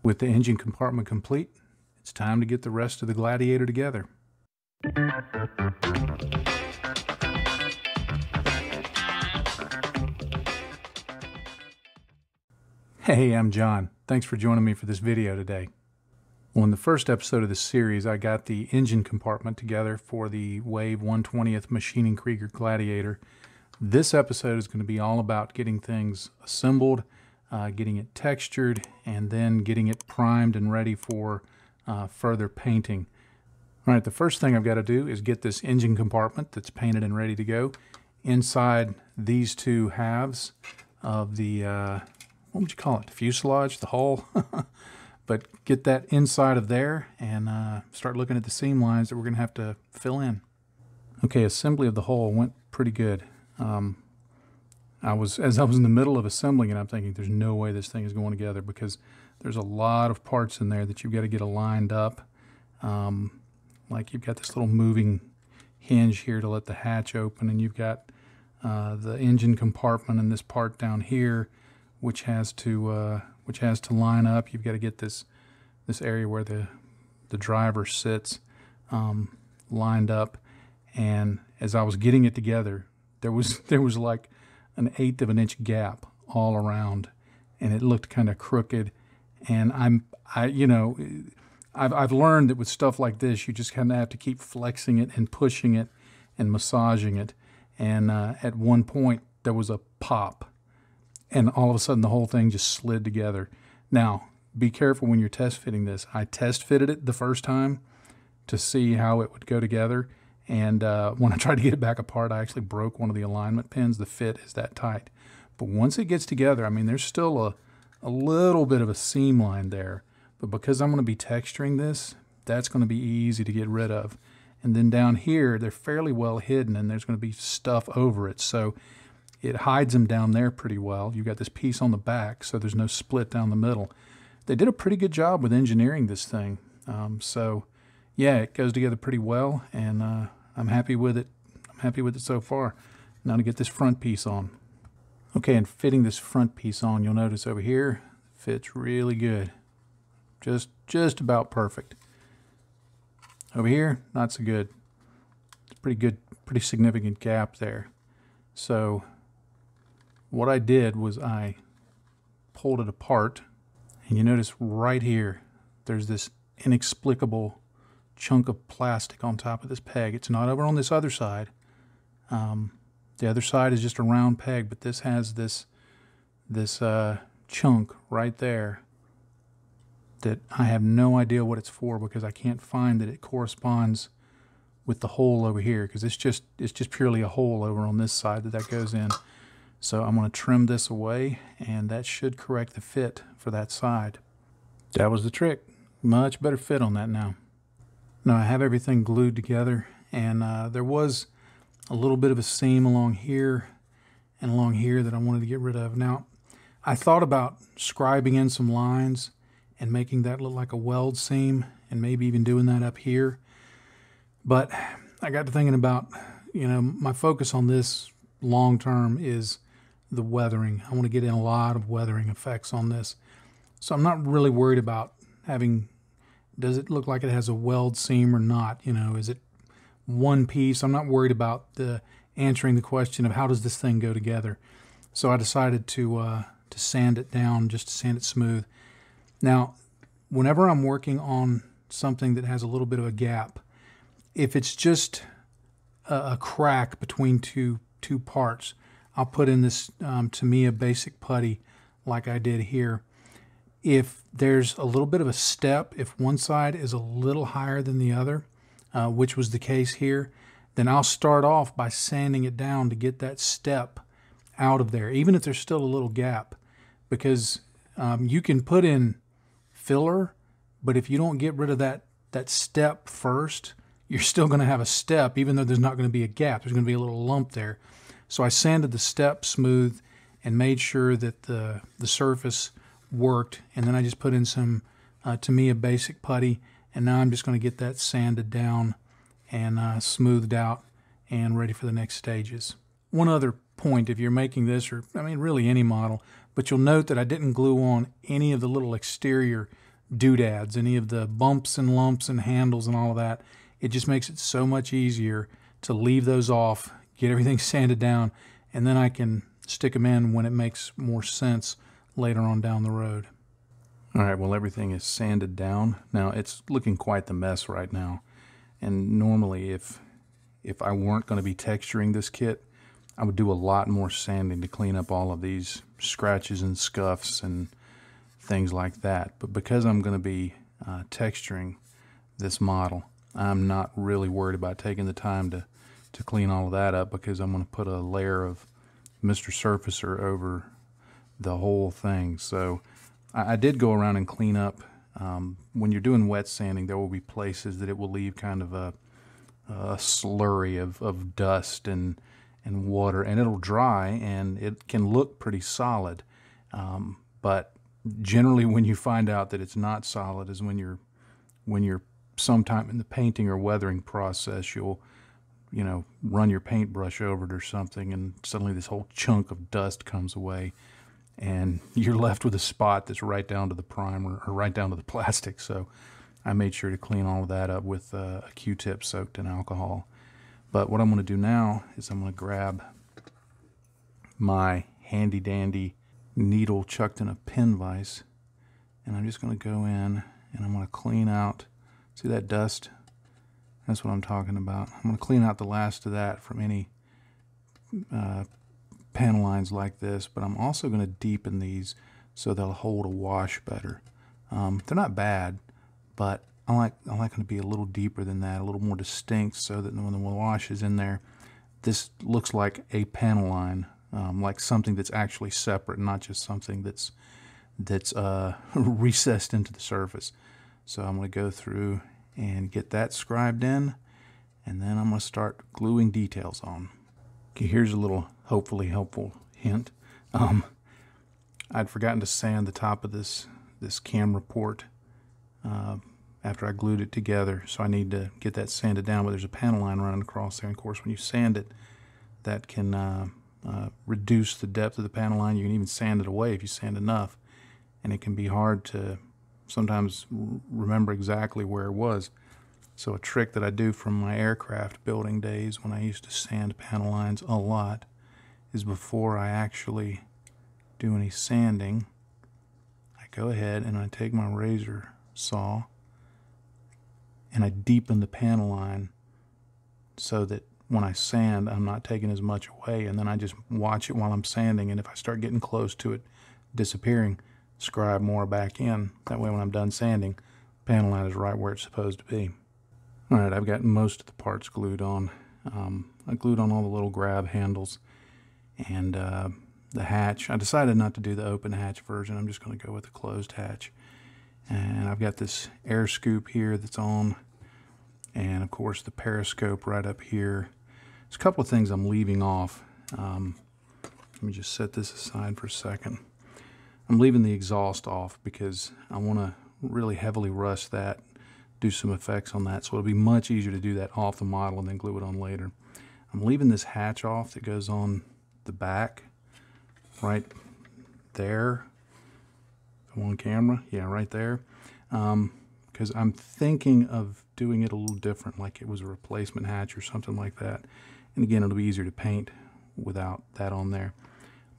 With the engine compartment complete, it's time to get the rest of the Gladiator together. Hey, I'm John. Thanks for joining me for this video today. Well, in the first episode of this series, I got the engine compartment together for the Wave 120th Maschinen Krieger Gladiator. This episode is going to be all about getting things assembled, getting it textured, and then getting it primed and ready for further painting. All right, the first thing I've got to do is get this engine compartment that's painted and ready to go inside these two halves of the, what would you call it, the fuselage, the hull? But get that inside of there and start looking at the seam lines that we're going to have to fill in. Okay, assembly of the hull went pretty good. As I was in the middle of assembling it, I'm thinking there's no way this thing is going together because there's a lot of parts in there that you've got to get aligned up. Like you've got this little moving hinge here to let the hatch open, and you've got the engine compartment and this part down here, which has to line up. You've got to get this area where the driver sits lined up. And as I was getting it together, there was like an 1/8 of an inch gap all around, and it looked kind of crooked. And I've learned that with stuff like this, you just kind of have to keep flexing it and pushing it and massaging it. And at one point there was a pop, and all of a sudden the whole thing just slid together. Now, be careful when you're test fitting this. I test fitted it the first time to see how it would go together. And when I tried to get it back apart, I actually broke one of the alignment pins. The fit is that tight. But once it gets together, I mean, there's still a little bit of a seam line there. But because I'm going to be texturing this, that's going to be easy to get rid of. And then down here, they're fairly well hidden, and there's going to be stuff over it. So it hides them down there pretty well. You've got this piece on the back, so there's no split down the middle. They did a pretty good job with engineering this thing. So yeah, it goes together pretty well, and I'm happy with it. I'm happy with it so far. Now to get this front piece on. Okay, and fitting this front piece on, you'll notice over here, fits really good. Just about perfect. Over here, not so good. It's pretty good, pretty significant gap there. So what I did was I pulled it apart, and you notice right here, there's this inexplicable chunk of plastic on top of this peg. It's not over on this other side. The other side is just a round peg, but this has this chunk right there that I have no idea what it's for, because I can't find that it corresponds with the hole over here, because it's just purely a hole over on this side that goes in. So I'm going to trim this away, and that should correct the fit for that side. That was the trick. Much better fit on that now. Now I have everything glued together, and there was a little bit of a seam along here and along here that I wanted to get rid of. Now, I thought about scribing in some lines and making that look like a weld seam, and maybe even doing that up here. But I got to thinking about, my focus on this long term is the weathering. I want to get in a lot of weathering effects on this. So I'm not really worried about does it look like it has a weld seam or not? Is it one piece? I'm not worried about answering the question of how does this thing go together. So I decided to sand it down, just to sand it smooth. Now, whenever I'm working on something that has a little bit of a gap, if it's just a crack between two parts, I'll put in this Tamiya basic putty like I did here. If there's a little bit of a step, if one side is a little higher than the other, which was the case here, then I'll start off by sanding it down to get that step out of there, even if there's still a little gap, because you can put in filler, but if you don't get rid of that step first, you're still going to have a step, even though there's not going to be a gap. There's going to be a little lump there. So I sanded the step smooth and made sure that the surface worked, and then I just put in some Tamiya basic putty, and now I'm just going to get that sanded down and smoothed out and ready for the next stages. One other point, if you're making this, or I mean really any model, but you'll note that I didn't glue on any of the little exterior doodads, any of the bumps and lumps and handles and all of that. It just makes it so much easier to leave those off, get everything sanded down, and then I can stick them in when it makes more sense later on down the road. All right, well, everything is sanded down. Now, it's looking quite the mess right now. And normally, if I weren't going to be texturing this kit, I would do a lot more sanding to clean up all of these scratches and scuffs and things like that. But because I'm going to be texturing this model, I'm not really worried about taking the time to clean all of that up, because I'm going to put a layer of Mr. Surfacer over the whole thing. So I did go around and clean up. When you're doing wet sanding, there will be places that it will leave kind of a slurry of dust and water, and it'll dry and it can look pretty solid. But generally, when you find out that it's not solid is when you're sometime in the painting or weathering process, you'll run your paintbrush over it or something, and suddenly this whole chunk of dust comes away, and you're left with a spot that's right down to the primer or right down to the plastic. So I made sure to clean all of that up with a Q-tip soaked in alcohol. But what I'm going to do now is I'm going to grab my handy dandy needle chucked in a pin vise, and I'm just going to go in and I'm going to clean out, see that dust? That's what I'm talking about. I'm going to clean out the last of that from any panel lines like this, but I'm also going to deepen these so they'll hold a wash better. They're not bad, but I like them to be a little deeper than that, a little more distinct, so that when the wash is in there, this looks like a panel line, like something that's actually separate, not just something that's recessed into the surface. So I'm going to go through and get that scribed in, and then I'm going to start gluing details on. Okay, here's a little hopefully helpful hint. I'd forgotten to sand the top of this camera port after I glued it together, so I need to get that sanded down, but there's a panel line running across there, and of course when you sand it, that can reduce the depth of the panel line. You can even sand it away if you sand enough, and it can be hard to sometimes remember exactly where it was. So a trick that I do from my aircraft building days, when I used to sand panel lines a lot, is before I actually do any sanding, I go ahead and I take my razor saw and I deepen the panel line so that when I sand, I'm not taking as much away, and then I just watch it while I'm sanding, and if I start getting close to it disappearing, scribe more back in. That way when I'm done sanding, panel line is right where it's supposed to be. Alright, I've got most of the parts glued on. I glued on all the little grab handles and the hatch. I decided not to do the open hatch version. I'm just going to go with the closed hatch. And I've got this air scoop here that's on, and of course the periscope right up here. There's a couple of things I'm leaving off. Let me just set this aside for a second. I'm leaving the exhaust off because I want to really heavily rust that, do some effects on that, so it'll be much easier to do that off the model and then glue it on later. I'm leaving this hatch off that goes on the back right there. On camera, yeah, right there, because I'm thinking of doing it a little different, like it was a replacement hatch or something like that. And again, it'll be easier to paint without that on there.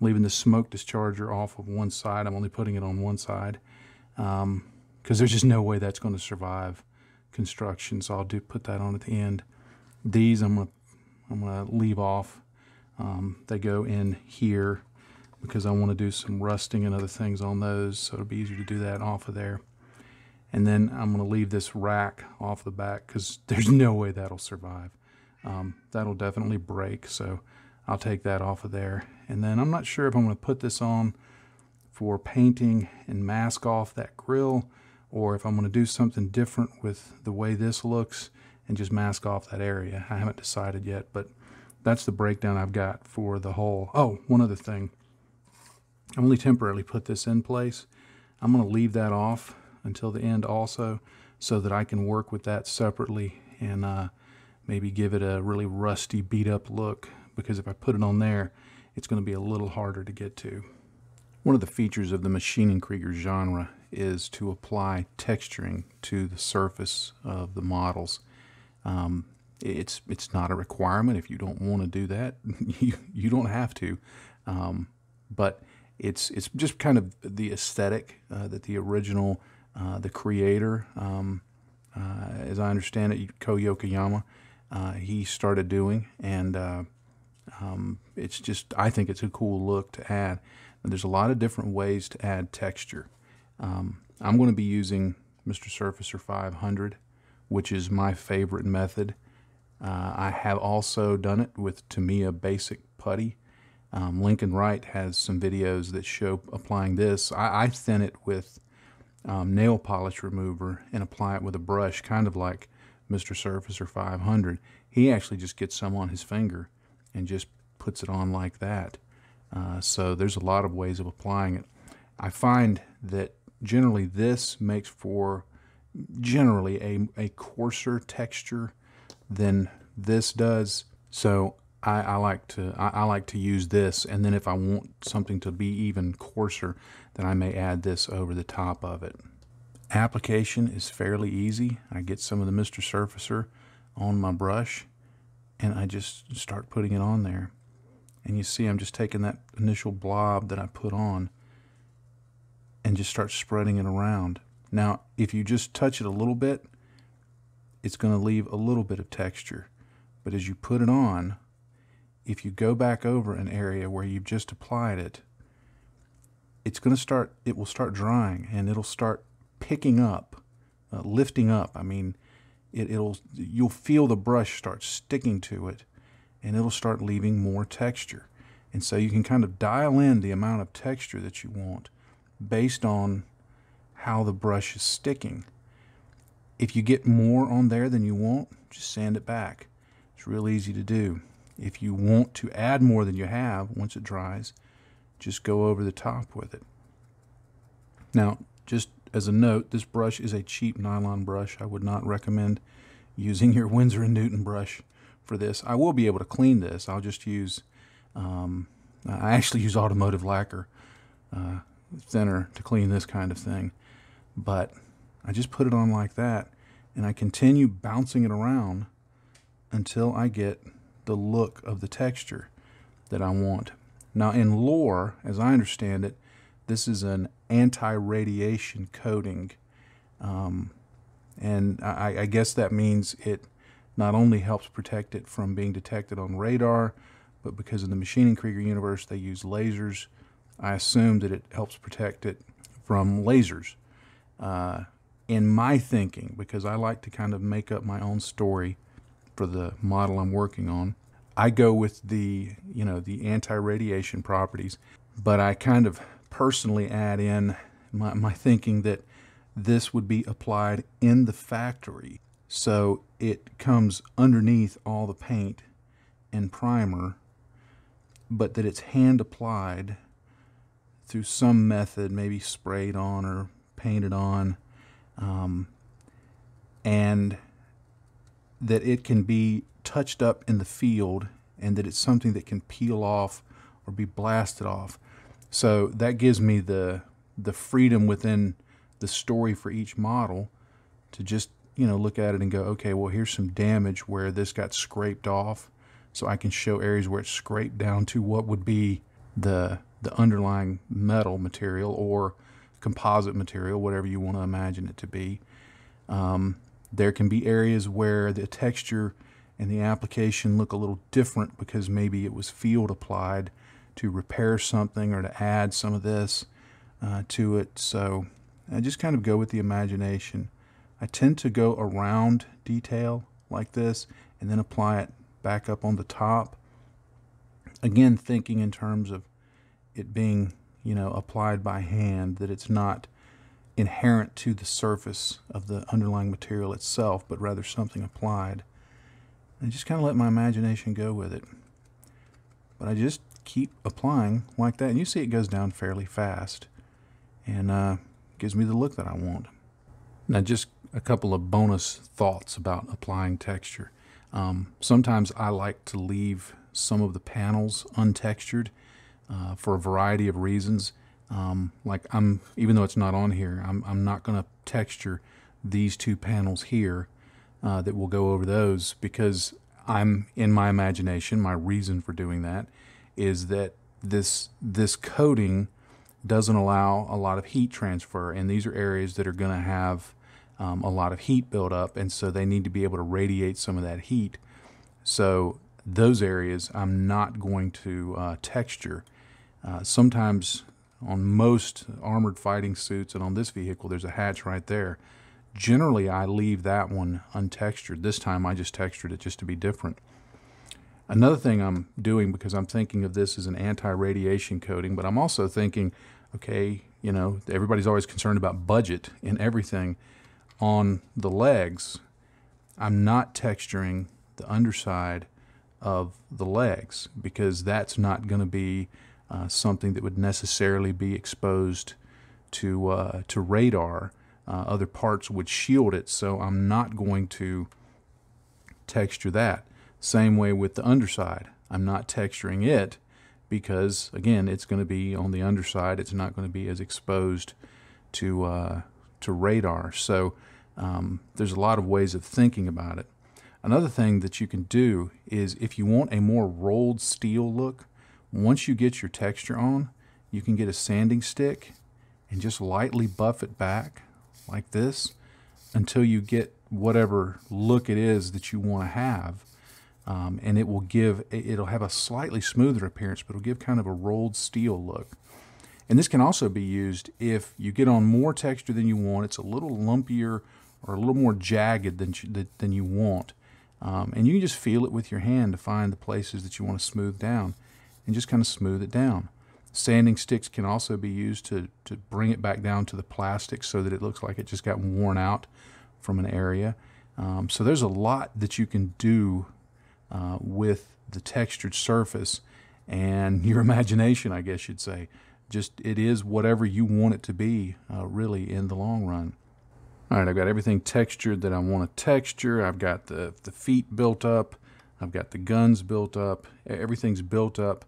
I'm leaving the smoke discharger off of one side. I'm only putting it on one side because there's just no way that's going to survive construction, so I'll put that on at the end. These I'm gonna leave off. They go in here because I want to do some rusting and other things on those, so it'll be easier to do that off of there. And then I'm going to leave this rack off the back because there's no way that'll survive. That'll definitely break, so I'll take that off of there. And then I'm not sure if I'm going to put this on for painting and mask off that grill, or if I'm going to do something different with the way this looks and just mask off that area. I haven't decided yet, but that's the breakdown I've got for the whole. Oh, one other thing. I only temporarily put this in place. I'm going to leave that off until the end also, so that I can work with that separately and maybe give it a really rusty, beat up look, because if I put it on there, it's going to be a little harder to get to. One of the features of the Maschinen Krieger genre is to apply texturing to the surface of the models. It's not a requirement. If you don't want to do that, you don't have to. But it's just kind of the aesthetic that the original, the creator, as I understand it, Kow Yokoyama, he started doing, and it's just, I think it's a cool look to add. And there's a lot of different ways to add texture. I'm going to be using Mr. Surfacer 500, which is my favorite method. I have also done it with Tamiya Basic Putty. Lincoln Wright has some videos that show applying this. I thin it with nail polish remover and apply it with a brush, kind of like Mr. Surfacer 500. He actually just gets some on his finger and just puts it on like that. So there's a lot of ways of applying it. I find that generally this makes for generally a coarser texture than this does. So I like to use this, and then if I want something to be even coarser, then I may add this over the top of it. Application is fairly easy. I get some of the Mr. Surfacer on my brush, and I just start putting it on there. And you see I'm just taking that initial blob that I put on and just start spreading it around. Now, if you just touch it a little bit, it's going to leave a little bit of texture. But as you put it on, if you go back over an area where you've just applied it, it will start drying, and it'll start picking up, lifting up. I mean, you'll feel the brush start sticking to it, and it'll start leaving more texture. And so you can kind of dial in the amount of texture that you want based on how the brush is sticking. If you get more on there than you want, just sand it back. It's real easy to do. If you want to add more than you have once it dries, just go over the top with it. Now, just as a note, this brush is a cheap nylon brush. I would not recommend using your Winsor & Newton brush for this. I will be able to clean this. I'll just use, I actually use automotive lacquer thinner to clean this kind of thing. But I just put it on like that, and I continue bouncing it around until I get the look of the texture that I want. Now, in lore, as I understand it, this is an anti-radiation coating, and I guess that means it not only helps protect it from being detected on radar, but because in the Maschinen Krieger universe they use lasers, I assume that it helps protect it from lasers. In my thinking, because I like to kind of make up my own story for the model I'm working on, I go with the anti-radiation properties, but I kind of personally add in my thinking that this would be applied in the factory. So it comes underneath all the paint and primer, but that it's hand applied through some method, maybe sprayed on or painted on, and that it can be touched up in the field, and that it's something that can peel off or be blasted off. So that gives me the freedom within the story for each model to just look at it and go, okay, well, here's some damage where this got scraped off, so I can show areas where it's scraped down to what would be the underlying metal material or composite material, whatever you want to imagine it to be. There can be areas where the texture and the application look a little different because maybe it was field applied to repair something or to add some of this to it. So I just kind of go with the imagination. I tend to go around detail like this and then apply it back up on the top. Again, thinking in terms of it being, applied by hand, that it's not inherent to the surface of the underlying material itself, but rather something applied. And just kind of let my imagination go with it. But I just keep applying like that, and you see it goes down fairly fast, and gives me the look that I want. Now, just a couple of bonus thoughts about applying texture. Sometimes I like to leave some of the panels untextured for a variety of reasons. Like even though it's not on here, I'm not going to texture these two panels here that will go over those, because in my imagination, my reason for doing that is that this coating doesn't allow a lot of heat transfer, and these are areas that are going to have a lot of heat build up, and so they need to be able to radiate some of that heat. So those areas I'm not going to texture. Sometimes on most armored fighting suits and on this vehicle, there's a hatch right there. Generally, I leave that one untextured. This time I just textured it just to be different. Another thing I'm doing, because I'm thinking of this as an anti-radiation coating, but I'm also thinking, okay, you know, everybody's always concerned about budget and everything. On the legs, I'm not texturing the underside of the legs, because that's not going to be something that would necessarily be exposed to radar. Other parts would shield it, so I'm not going to texture that. Same way with the underside. I'm not texturing it because, again, it's going to be on the underside. It's not going to be as exposed to radar. So there's a lot of ways of thinking about it. Another thing that you can do is, if you want a more rolled steel look, once you get your texture on, you can get a sanding stick and just lightly buff it back like this until you get whatever look it is that you want to have. And it'll have a slightly smoother appearance, but it'll give kind of a rolled steel look. And this can also be used if you get on more texture than you want. It's a little lumpier or a little more jagged than you want. And you can just feel it with your hand to find the places that you want to smooth down and just kind of smooth it down. Sanding sticks can also be used to bring it back down to the plastic so that it looks like it just got worn out from an area. So there's a lot that you can do with the textured surface, and your imagination, I guess you'd say. It is whatever you want it to be, really, in the long run. All right, I've got everything textured that I want to texture. I've got the feet built up. I've got the guns built up. Everything's built up,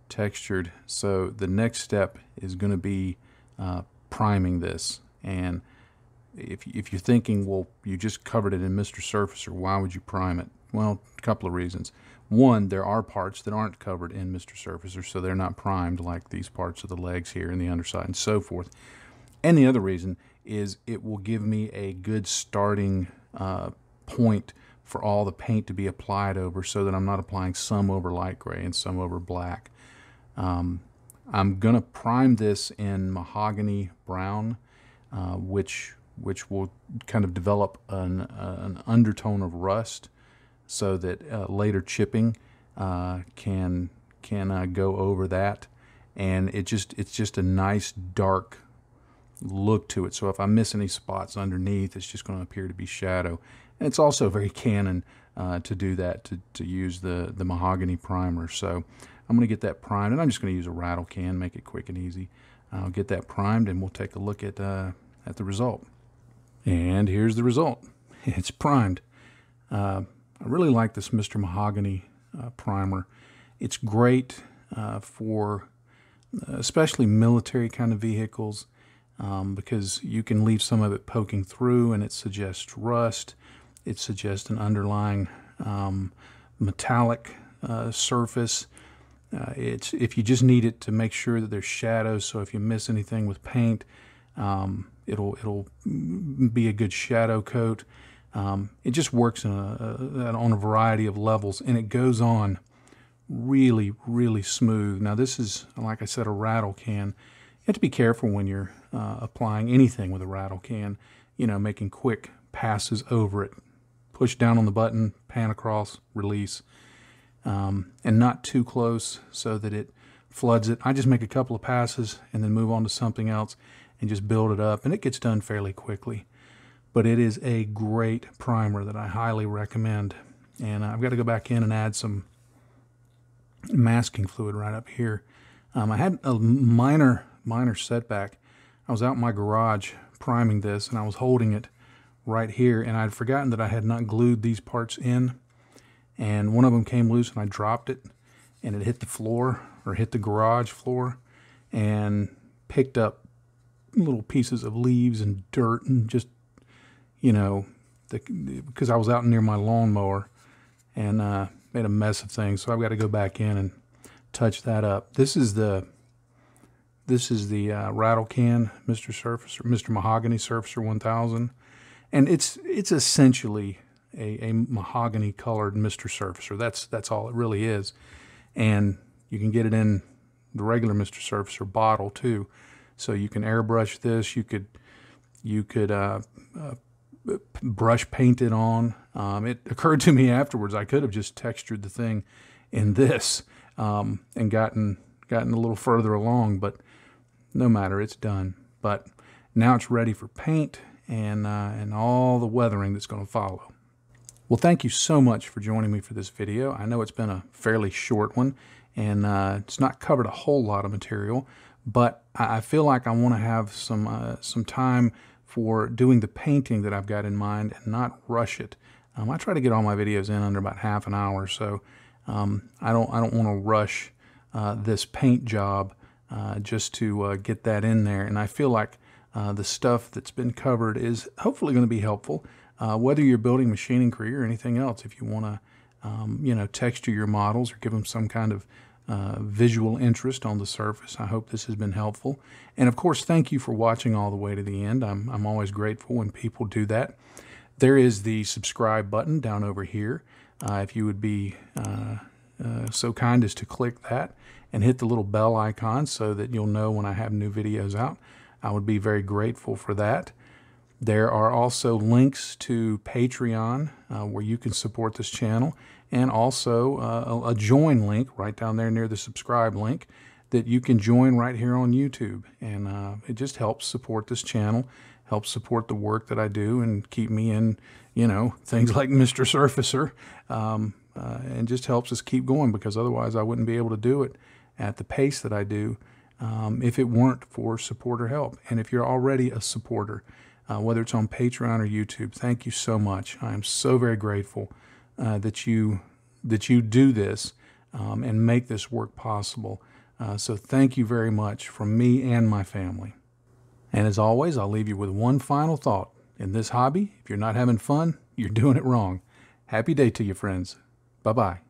textured. So the next step is going to be priming this. And if you're thinking, well, you just covered it in Mr. Surfacer, why would you prime it? Well, a couple of reasons. One, there are parts that aren't covered in Mr. Surfacer, so they're not primed, like these parts of the legs here and the underside and so forth. And the other reason is it will give me a good starting point for all the paint to be applied over, so that I'm not applying some over light gray and some over black. I'm going to prime this in mahogany brown, which will kind of develop an undertone of rust, so that later chipping can go over that, and it's just a nice dark look to it. So if I miss any spots underneath, it's just going to appear to be shadow. And it's also very Canon to do that, to use the mahogany primer. So I'm going to get that primed, and I'm just going to use a rattle can, make it quick and easy. I'll get that primed, and we'll take a look at the result. And here's the result. It's primed. I really like this Mr. Mahogany primer. It's great for especially military kind of vehicles, because you can leave some of it poking through and it suggests rust. It suggests an underlying metallic surface. If you just need it to make sure that there's shadows, so if you miss anything with paint, it'll be a good shadow coat. It just works on a variety of levels, and it goes on really, really smooth. Now this is, like I said, a rattle can. You have to be careful when you're applying anything with a rattle can, making quick passes over it. Push down on the button, pan across, release, and not too close so that it floods it. I just make a couple of passes and then move on to something else and just build it up, and it gets done fairly quickly. But it is a great primer that I highly recommend. And I've got to go back in and add some masking fluid right up here. I had a minor setback. I was out in my garage priming this, and I was holding it right here, and I'd forgotten that I had not glued these parts in. And one of them came loose, and I dropped it, and it hit the floor, or hit the garage floor, and picked up little pieces of leaves and dirt and just, you know, because I was out near my lawnmower and made a mess of things. So I've got to go back in and touch that up. This is the rattle can Mr. Mahogany Surfacer 1000, and it's essentially a mahogany colored Mr. Surfacer. That's all it really is, and you can get it in the regular Mr. Surfacer bottle too. So you can airbrush this. You could brush paint it on. It occurred to me afterwards I could have just textured the thing in this and gotten a little further along, but no matter, it's done. But now it's ready for paint and all the weathering that's going to follow. Well, thank you so much for joining me for this video. I know it's been a fairly short one, and it's not covered a whole lot of material, but I feel like I want to have some time for doing the painting that I've got in mind and not rush it. I try to get all my videos in under about half an hour, so I don't want to rush this paint job just to get that in there. And I feel like the stuff that's been covered is hopefully going to be helpful, whether you're building Maschinen Krieger or anything else. If you want to, you know, texture your models or give them some kind of visual interest on the surface, I hope this has been helpful. And of course, thank you for watching all the way to the end. I'm always grateful when people do that. There is the subscribe button down over here. If you would be so kind as to click that and hit the little bell icon so that you'll know when I have new videos out, I would be very grateful for that. There are also links to Patreon where you can support this channel, and also a join link right down there near the subscribe link that you can join right here on YouTube. And it just helps support this channel, helps support the work that I do, and keep me in, you know, things like Mr. Surfacer, and just helps us keep going, because otherwise I wouldn't be able to do it at the pace that I do if it weren't for support or help. And if you're already a supporter, whether it's on Patreon or YouTube, thank you so much. I am so very grateful that you do this and make this work possible. So thank you very much from me and my family. And as always, I'll leave you with one final thought. In this hobby, if you're not having fun, you're doing it wrong. Happy day to you, friends. Bye-bye.